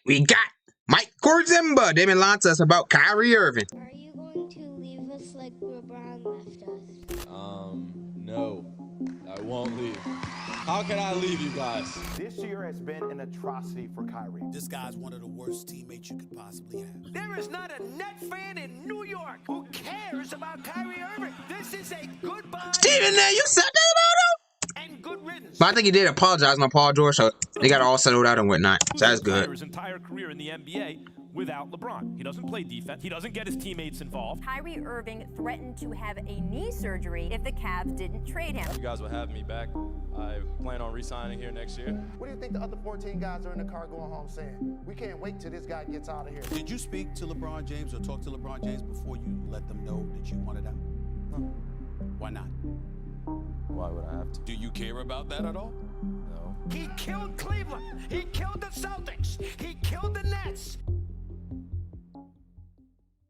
we got Mike Korzimba. They've been lying to us about Kyrie Irving. Are you going to leave us like LeBron left us? No, I won't leave. How can I leave you guys? This year has been an atrocity for Kyrie. This guy's one of the worst teammates you could possibly have. There is not a Net fan in New York who cares about Kyrie Irving. This is a goodbye. Stephen A, you said that about him? And good riddance. But I think he did apologize on Paul George, so they got it all settled out and whatnot. So that's good. His entire career in the NBA without LeBron. He doesn't play defense. He doesn't get his teammates involved. Kyrie Irving threatened to have a knee surgery if the Cavs didn't trade him. You guys will have me back. I plan on re-signing here next year. What do you think the other 14 guys are in the car going home saying? We can't wait till this guy gets out of here. Did you speak to LeBron James or talk to LeBron James before you let them know that you wanted out? Huh. Why not? Why would I have to? Do you care about that at all? No. He killed Cleveland. He killed the Celtics. He killed the Nets.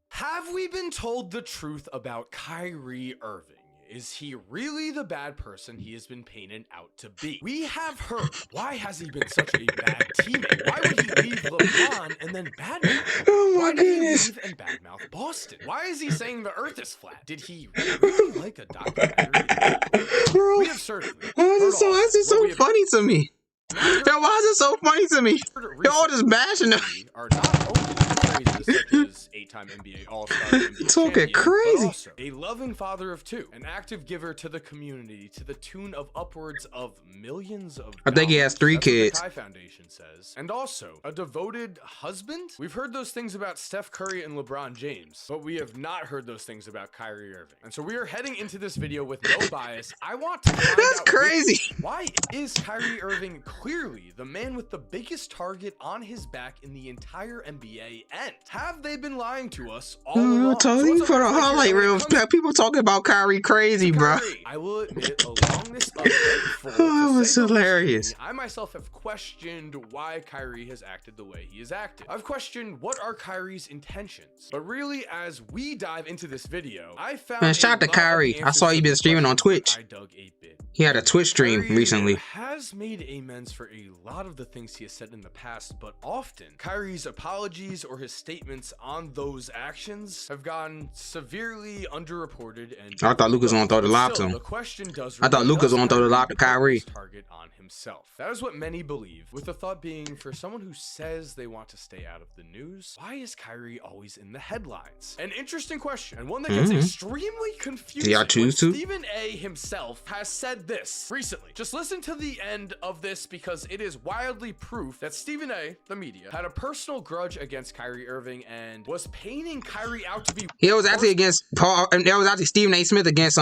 Have we been told the truth about Kyrie Irving? Is he really the bad person he has been painted out to be? We have heard. Why has he been such a bad teammate? Why would he leave LeBron and then badmouth? Oh Why my did he goodness. leave and badmouth Boston? Why is he saying the earth is flat? Did he really like a documentary? Bro, We have certainly why is it so funny to me? Yo, why is it so funny to me? They're all just bashing them. Are not only phrases such as 8-time NBA All-Star, NBA Talking champion, crazy. but also a loving father of two, an active giver to the community to the tune of upwards of millions of I think he has 3 That's what kids. the Kai Foundation says. And also a devoted husband. We've heard those things about Steph Curry and LeBron James, but we have not heard those things about Kyrie Irving. And so we are heading into this video with no bias. I want to find That's out crazy. why is Kyrie Irving clearly the man with the biggest target on his back in the entire NBA, and have they been lying to us all along? I told you for the highlight reel. People talking about Kyrie crazy, bro. I will admit, along this uneventful, Oh, to it's say the least, hilarious. journey, I myself have questioned why Kyrie has acted the way he has acted. I've questioned what are Kyrie's intentions. But really, as we dive into this video, I found Man, shout out to Kyrie. I saw you been streaming on Twitch. I dug a bit. He had a Twitch stream Kyrie recently. has made amends for a lot of the things he has said in the past, but often Kyrie's apologies or his statements on those actions have gone severely underreported. And I thought Lucas was gonna throw the lob to still, him. the question does I thought remain, Lucas was does gonna throw the lob to Kyrie Kyrie. put his target on himself? That is what many believe, with the thought being, for someone who says they want to stay out of the news, why is Kyrie always in the headlines? An interesting question, and one that gets extremely confusing. y'all choose to? Stephen A himself has said this recently. Just listen to the end of this because it is wildly proof that Stephen A, the media, had a personal grudge against Kyrie Irving and was painting Kyrie out to be. He was actually against Paul, and that was actually Stephen A. Smith against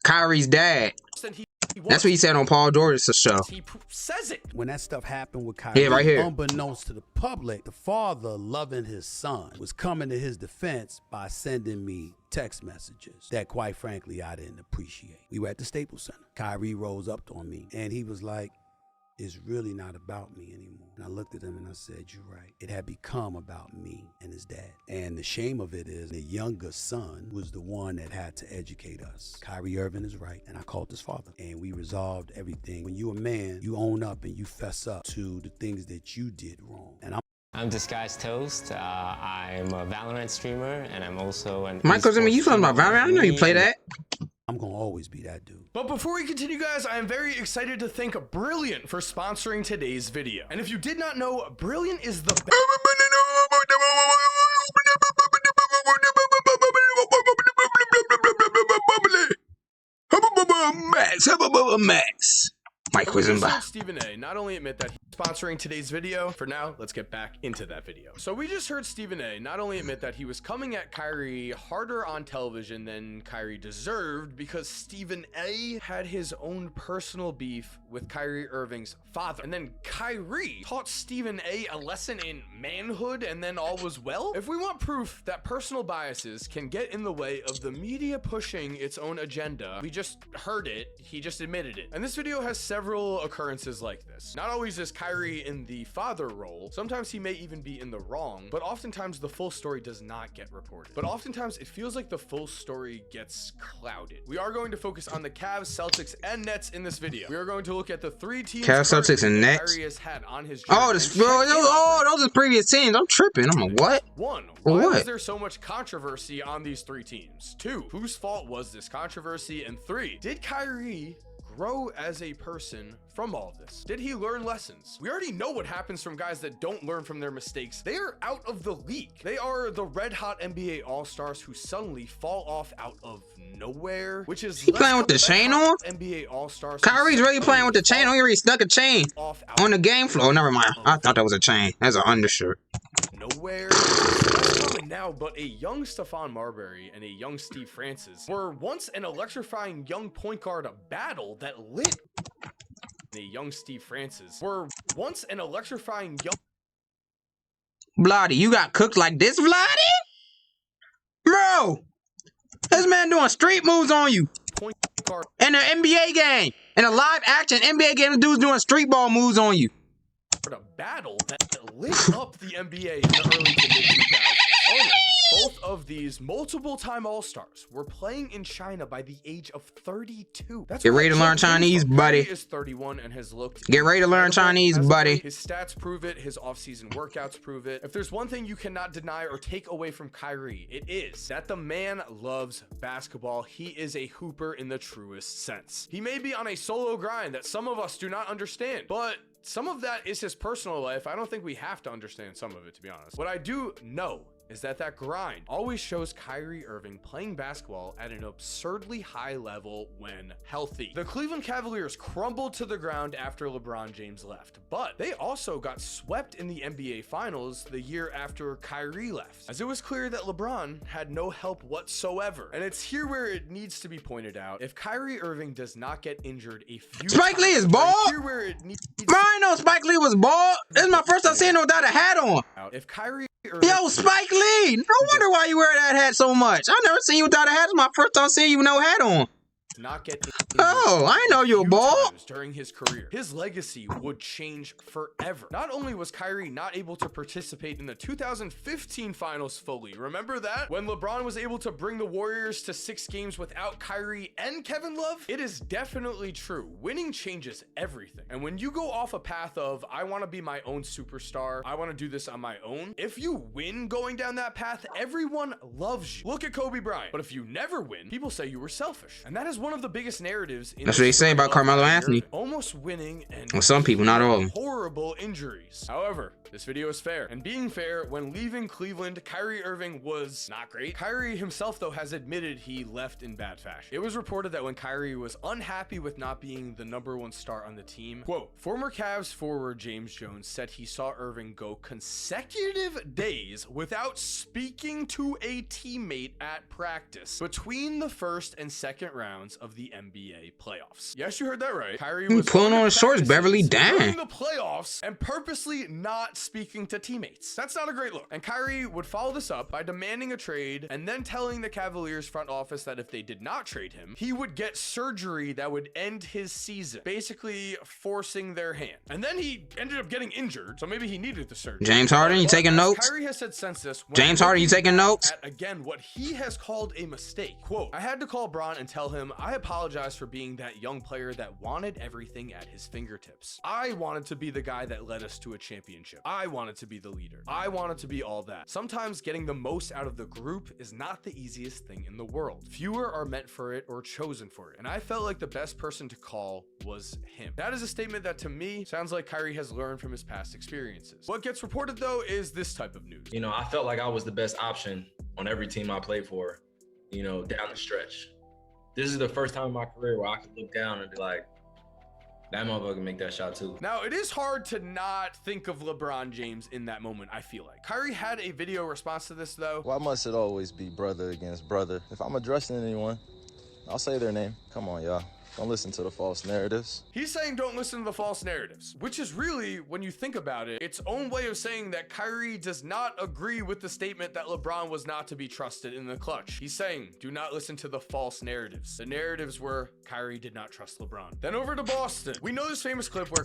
Kyrie's dad. worse than he was. That's what he said on Paul George's show. He says it. When that stuff happened with Kyrie, Yeah, right here. unbeknownst to the public, the father, loving his son, was coming to his defense by sending me text messages that, quite frankly, I didn't appreciate. We were at the Staples Center. Kyrie rose up on me, and he was like, "It's really not about me anymore." And I looked at him and I said, "You're right. It had become about me and his dad." And the shame of it is the younger son was the one that had to educate us. Kyrie Irving is right. And I called his father and we resolved everything. When you're a man, you own up and you fess up to the things that you did wrong. And I'm Disguised Toast. I'm a Valorant streamer, and I'm also an Michael, I mean, you talking about Valorant? I know you play that. I'm gonna always be that dude. But before we continue, guys, I am very excited to thank Brilliant for sponsoring today's video. And if you did not know, Brilliant is the Max. Mike Korzimba. Stephen A not only admit that he's sponsoring today's video. For now, let's get back into that video. So we just heard Stephen A not only admit that he was coming at Kyrie harder on television than Kyrie deserved because Stephen A had his own personal beef with Kyrie Irving's father. And then Kyrie taught Stephen A a lesson in manhood and then all was well. If we want proof that personal biases can get in the way of the media pushing its own agenda, we just heard it. He just admitted it. And this video has several occurrences like this. Not always is Kyrie Kyrie in the father role, sometimes he may even be in the wrong, but oftentimes the full story does not get reported. But oftentimes it feels like the full story gets clouded. We are going to focus on the Cavs, Celtics, and Nets in this video. We are going to look at the 3 teams Cavs, Celtics, and Nets. Kyrie has had on his Those are previous teams. I'm tripping. I'm like, what? 1. Or Why what? was there so much controversy on these 3 teams? 2. Whose fault was this controversy? And 3. Did Kyrie grow as a person from all of this? Did he learn lessons? We already know what happens from guys that don't learn from their mistakes. They are out of the league. They are the red hot NBA All-Stars who suddenly fall off out of nowhere, which is he playing with the chain on? NBA All-Stars. Kyrie's really playing with the chain on. He already stuck a chain on the game floor. Oh, never mind. I thought that was a chain. That's an undershirt. Nowhere. That's common now, but a young Stephon Marbury and a young Steve Francis were once an electrifying young point guard battle that lit. A young Steve Francis were once an electrifying young. Bloody, you got cooked like this, Bloody? Bro, this man doing street moves on you. Point guard in an NBA game. In a live action NBA game, the dude's doing street ball moves on you. A battle that lit up the NBA in the early to mid 2000s. Both of these multiple-time All-Stars were playing in China by the age of 32. That's Get ready to learn Chinese, buddy. He is 31 and has looked. Get ready to learn Chinese, buddy. His stats prove it. His off-season workouts prove it. If there's one thing you cannot deny or take away from Kyrie, it is that the man loves basketball. He is a hooper in the truest sense. He may be on a solo grind that some of us do not understand, but some of that is his personal life. I don't think we have to understand some of it, to be honest. What I do know is that grind always shows Kyrie Irving playing basketball at an absurdly high level when healthy. The Cleveland Cavaliers crumbled to the ground after LeBron James left, but they also got swept in the NBA Finals the year after Kyrie left, as it was clear that LeBron had no help whatsoever. And it's here where it needs to be pointed out, if Kyrie Irving does not get injured a few Spike Lee is bald? Here where it needs I know Spike Lee was bald. This is my first time seeing him without a hat on. If Kyrie Irving, yo, Spike Lee! No wonder why you wear that hat so much. I never seen you without a hat. It's my first time seeing you with no hat on. Not get oh, I know you were bald. During his career, his legacy would change forever. Not only was Kyrie not able to participate in the 2015 finals fully, remember that? When LeBron was able to bring the Warriors to 6 games without Kyrie and Kevin Love? It is definitely true. Winning changes everything. And when you go off a path of, I want to be my own superstar, I want to do this on my own, if you win going down that path, everyone loves you. Look at Kobe Bryant. But if you never win, people say you were selfish. And that is one of the biggest narratives in that's what they say about Carmelo Anthony. Almost winning and well, some people, not all of them. Horrible injuries. However, this video is fair. And being fair, when leaving Cleveland, Kyrie Irving was not great. Kyrie himself, though, has admitted he left in bad fashion. It was reported that when Kyrie was unhappy with not being the #1 star on the team, quote, former Cavs forward James Jones said he saw Irving go consecutive days without speaking to a teammate at practice between the first and second rounds of the NBA playoffs. Yes, you heard that right. Kyrie was pulling on his shorts, Beverly. Damn. The playoffs and purposely not speaking to teammates. That's not a great look. And Kyrie would follow this up by demanding a trade and then telling the Cavaliers front office that if they did not trade him, he would get surgery that would end his season, basically forcing their hand. And then he ended up getting injured, so maybe he needed the surgery. James Harden, you taking notes? Kyrie has said since this. James Harden, you taking notes? At, again, what he has called a mistake. Quote, I had to call Bron and tell him I apologize for being that young player that wanted everything at his fingertips. I wanted to be the guy that led us to a championship. I wanted to be the leader. I wanted to be all that. Sometimes getting the most out of the group is not the easiest thing in the world. Fewer are meant for it or chosen for it. And I felt like the best person to call was him. That is a statement that to me sounds like Kyrie has learned from his past experiences. What gets reported though is this type of news. You know, I felt like I was the best option on every team I played for, you know, down the stretch. This is the first time in my career where I could look down and be like, that motherfucker can make that shot too. Now, it is hard to not think of LeBron James in that moment, I feel like. Kyrie had a video response to this, though. Why must it always be brother against brother? If I'm addressing anyone, I'll say their name. Come on, y'all. Don't listen to the false narratives. He's saying don't listen to the false narratives, which is really, when you think about it, its own way of saying that Kyrie does not agree with the statement that LeBron was not to be trusted in the clutch. He's saying, do not listen to the false narratives. The narratives were Kyrie did not trust LeBron. Then over to Boston. We know this famous clip where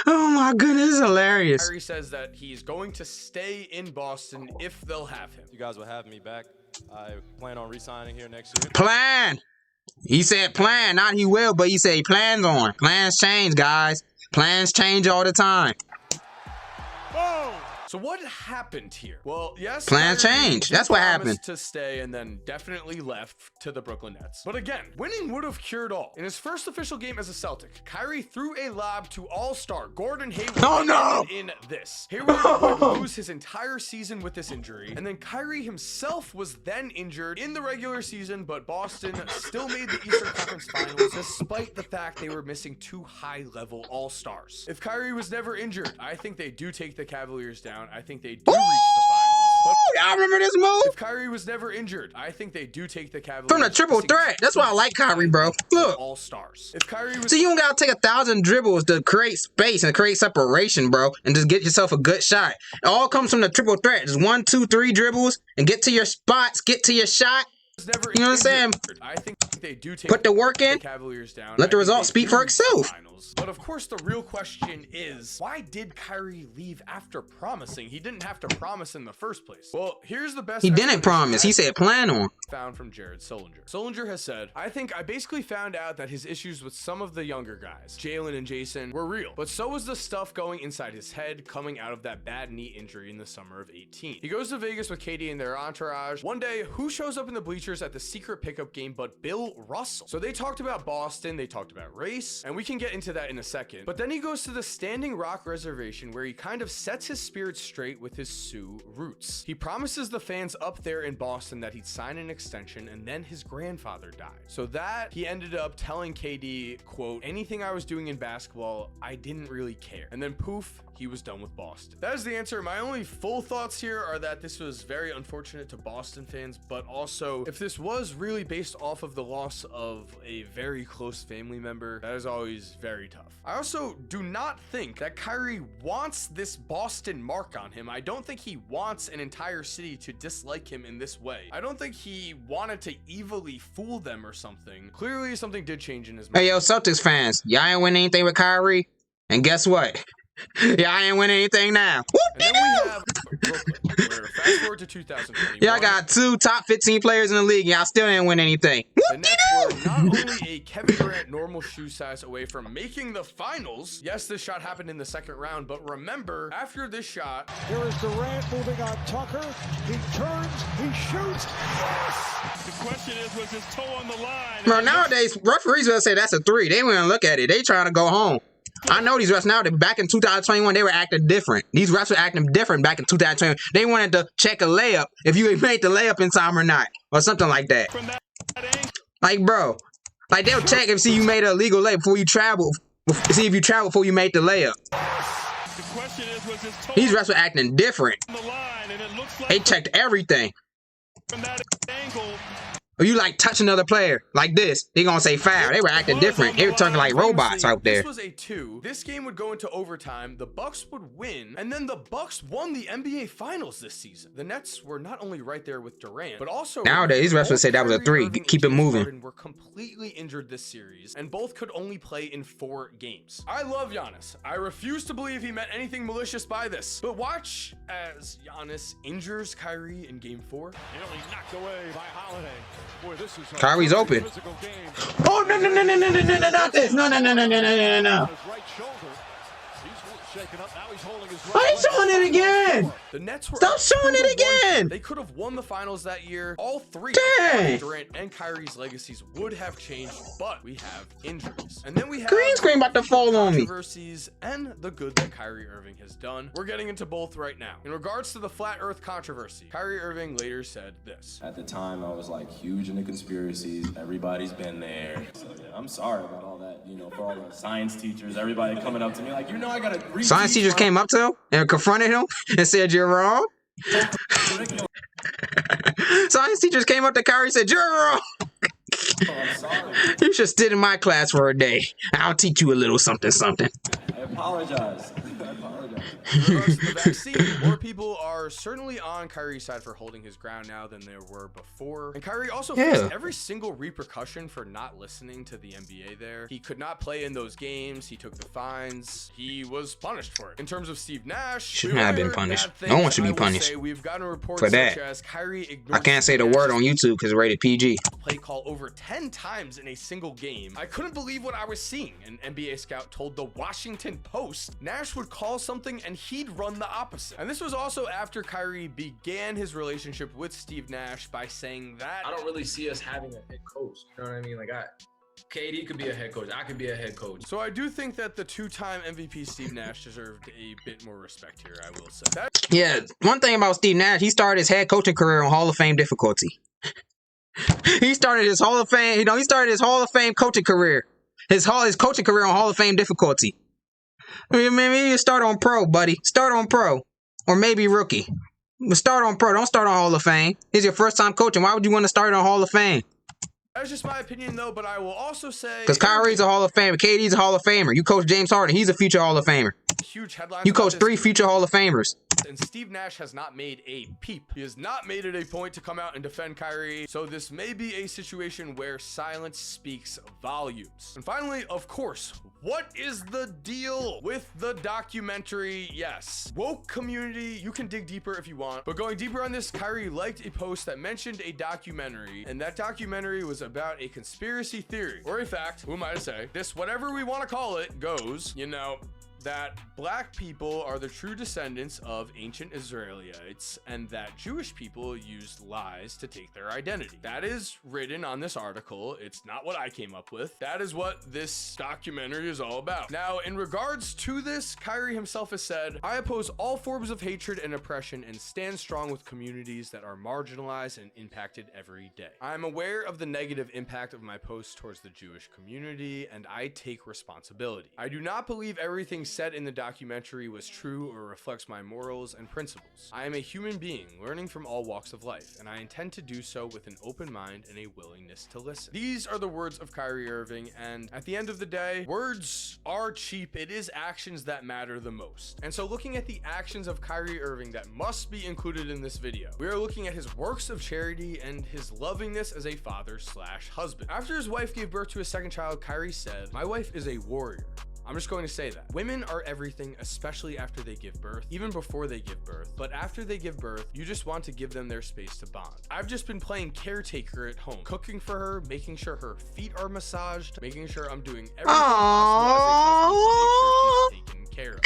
Oh my goodness, it's hilarious. Kyrie says that he's going to stay in Boston if they'll have him. You guys will have me back. I plan on re-signing here next year. Plan. He said plan, not he will, but he said he plans on. Plans change, guys. Plans change all the time. So what happened here? Well, yes, Plans Kyrie change. did That's what promise happened. to stay and then definitely left to the Brooklyn Nets. But again, winning would have cured all. In his first official game as a Celtic, Kyrie threw a lob to all-star Gordon Hayward. Oh no! In this, Hayward would lose his entire season with this injury, and then Kyrie himself was then injured in the regular season, but Boston still made the Eastern Conference Finals despite the fact they were missing 2 high-level all-stars. If Kyrie was never injured, I think they do take the Cavaliers down. I think they do reach the finals. Y'all remember this move? If Kyrie was never injured, I think they do take the Cavaliers From the triple threat. That's why I like Kyrie, bro. Look. All stars. If Kyrie was So you don't gotta take 1,000 dribbles to create space and create separation, bro, and just get yourself a good shot. It all comes from the triple threat. Just 1, 2, 3 dribbles and get to your spots, get to your shot. never You know what I'm saying? I think they do take Put the work in. the Cavaliers down. Let the results speak for itself. But of course, the real question is, why did Kyrie leave after promising? He didn't have to promise in the first place. Well, here's the best. He didn't promise. He said plan on. Found from Jared Sullinger. Sullinger has said, I think I basically found out that his issues with some of the younger guys, Jalen and Jason, were real. But so was the stuff going inside his head coming out of that bad knee injury in the summer of 18. He goes to Vegas with Katie and their entourage. One day, who shows up in the bleachers at the secret pickup game but Bill Russell? So they talked about Boston, they talked about race, and we can get into that in a second. But then he goes to the Standing Rock Reservation where he kind of sets his spirits straight with his Sioux roots. He promises the fans up there in Boston that he'd sign an extension, and then his grandfather died. So that he ended up telling KD, quote, anything I was doing in basketball, I didn't really care. And then poof, he was done with Boston. That is the answer. My only full thoughts here are that this was very unfortunate to Boston fans, but also if this was really based off of the loss of a very close family member, that is always very tough. I also do not think that Kyrie wants this Boston mark on him. I don't think he wants an entire city to dislike him in this way. I don't think he wanted to evilly fool them or something. Clearly something did change in his mind. Hey, yo, Celtics fans, y'all ain't win anything with Kyrie, and guess what? Y'all ain't win anything now. And then we have Brooklyn, where fast forward to 2021. Y'all got 2 top 15 players in the league, and y'all still didn't win anything. The Nets were not only a Kevin Durant normal shoe size away from making the finals. Yes, this shot happened in the second round, but remember, after this shot, Here is Durant moving on Tucker. He turns, he shoots. Yes! The question is, was his toe on the line? Bro, nowadays, referees will say that's a 3. They wouldn't look at it. They trying to go home. I know these refs now. Back in 2021, they were acting different. These refs were acting different back in 2021. They wanted to check a layup if you made the layup in time or not, or something like that. Like, bro, like they'll check and see you made an illegal layup before you travel. See if you travel before you made the layup. The question is, was his toe These refs were acting different. on the line? And it looks like They checked everything. from that angle, Or you like touch another player like this, they gonna say foul. They were acting different. They were talking like robots out there. this was a 2. This game would go into overtime. The Bucks would win, and then the Bucks won the NBA Finals this season. The Nets were not only right there with Durant, but also Nowadays, refs would say that was a 3. Irving Keep it and James moving. Harden were completely injured this series, and both could only play in 4 games. I love Giannis. I refuse to believe he meant anything malicious by this. But watch as Giannis injures Kyrie in Game 4. Nearly knocked away by Holiday. Boy, this is Kyrie's open. physical game. Oh, no, not this. No. His right shoulder. He's shaken up. Now he's holding his Why you showing it again? The Nets were Stop up showing it 2-1. again. They could have won the finals that year. All 3 Dang. of Durant and Kyrie's legacies would have changed, but we have injuries. And then we have Green screen about to fall on me. controversies and the good that Kyrie Irving has done. We're getting into both right now. In regards to the flat earth controversy, Kyrie Irving later said this. At the time, I was like huge into conspiracies. Everybody's been there. So yeah, I'm sorry about all that, you know, for all the science teachers, everybody coming up to me like, you know, I gotta read. Science teachers came up to him and confronted him and said, you're wrong. Science teachers came up to Kyrie and said, you're wrong. I'm sorry. You should sit in my class for a day. I'll teach you a little something. I apologize. I apologize. In regards to the vaccine, more people are certainly on Kyrie's side for holding his ground now than there were before. And Kyrie also faced every single repercussion for not listening to the NBA there. He could not play in those games. He took the fines. He was punished for it. In terms of Steve Nash, should not have been punished. No one should be punished we've gotten reports for that. such as Kyrie I can't say the word on YouTube because it's rated PG. Play call over 10 times in a single game. I couldn't believe what I was seeing. An NBA scout told the Washington Post Nash would call something and he'd run the opposite. And this was also after Kyrie began his relationship with Steve Nash by saying that I don't really see us having a head coach. You know what I mean? Like KD could be a head coach. I could be a head coach. So I do think that the two-time MVP Steve Nash deserved a bit more respect here, I will say. Yeah, one thing about Steve Nash, he started his head coaching career on Hall of Fame difficulty. He started his Hall of Fame, he started his Hall of Fame coaching career. His coaching career on Hall of Fame difficulty. I mean, maybe you start on pro, buddy. Start on pro. Or maybe rookie. But start on pro. Don't start on Hall of Fame. It's your first time coaching. Why would you want to start on Hall of Fame? That's just my opinion, though, but I will also say... Because Kyrie's a Hall of Famer. KD's a Hall of Famer. You coach James Harden. He's a future Hall of Famer. Huge headlines. You coach 3 future Hall of Famers. And Steve Nash has not made a peep. He has not made it a point to come out and defend Kyrie. So this may be a situation where silence speaks volumes. And finally, of course, what is the deal with the documentary? Yes, woke community, you can dig deeper if you want, but going deeper on this, Kyrie liked a post that mentioned a documentary, and that documentary was about a conspiracy theory, or a fact, who am I to say? This, whatever we want to call it, goes, you know, that black people are the true descendants of ancient Israelites and that Jewish people used lies to take their identity. That is written on this article. It's not what I came up with. That is what this documentary is all about. Now, in regards to this, Kyrie himself has said, I oppose all forms of hatred and oppression and stand strong with communities that are marginalized and impacted every day. I'm aware of the negative impact of my posts towards the Jewish community and I take responsibility. I do not believe everything said in the documentary was true or reflects my morals and principles. I am a human being learning from all walks of life, and I intend to do so with an open mind and a willingness to listen. These are the words of Kyrie Irving, and at the end of the day, words are cheap. It is actions that matter the most. And so looking at the actions of Kyrie Irving that must be included in this video, we are looking at his works of charity and his lovingness as a father/husband. After his wife gave birth to his second child, Kyrie said, my wife is a warrior. I'm just going to say that. Women are everything, especially after they give birth, even before they give birth. But after they give birth, you just want to give them their space to bond. I've just been playing caretaker at home, cooking for her, making sure her feet are massaged, making sure I'm doing everything possible as a husband to make sure she's taken care of.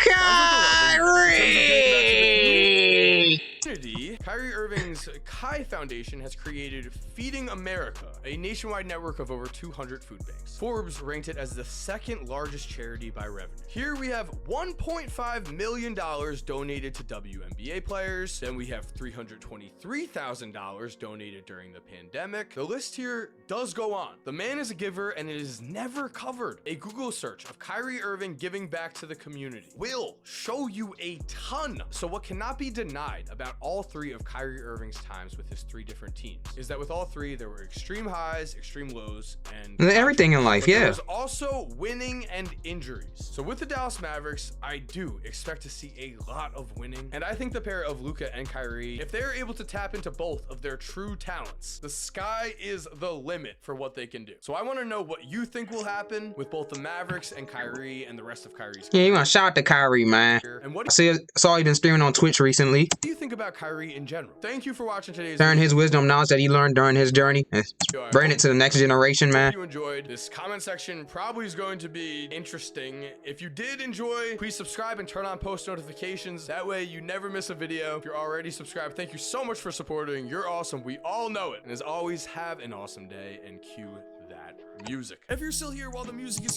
Kyrie Irving's Kai Foundation has created Feeding America, a nationwide network of over 200 food banks. Forbes ranked it as the second largest charity by revenue. Here we have $1.5 million donated to WNBA players. Then we have $323,000 donated during the pandemic. The list here does go on. The man is a giver and it is never covered. A Google search of Kyrie Irving giving back to the community will show you a ton. So what cannot be denied about all 3 of Kyrie Irving's times with his 3 different teams is that with all 3 there were extreme highs, extreme lows, and everything in life. There was also winning and injuries. So with the Dallas Mavericks, I do expect to see a lot of winning, and I think the pair of Luka and Kyrie, if they're able to tap into both of their true talents, the sky is the limit for what they can do. So I want to know what you think will happen with both the Mavericks and Kyrie and the rest of Kyrie's Yeah, you want to shout out to Kyrie, man. And what I saw he been streaming on Twitch recently. do you think about Kyrie in general? Thank you for watching today's Sharing video. his wisdom knowledge that he learned during his journey. Bring it to the next generation, man. If you enjoyed, this comment section probably is going to be interesting. If you did enjoy, please subscribe and turn on post notifications. That way you never miss a video. If you're already subscribed, thank you so much for supporting. You're awesome. We all know it. And as always, have an awesome day and cue that music. If you're still here while the music is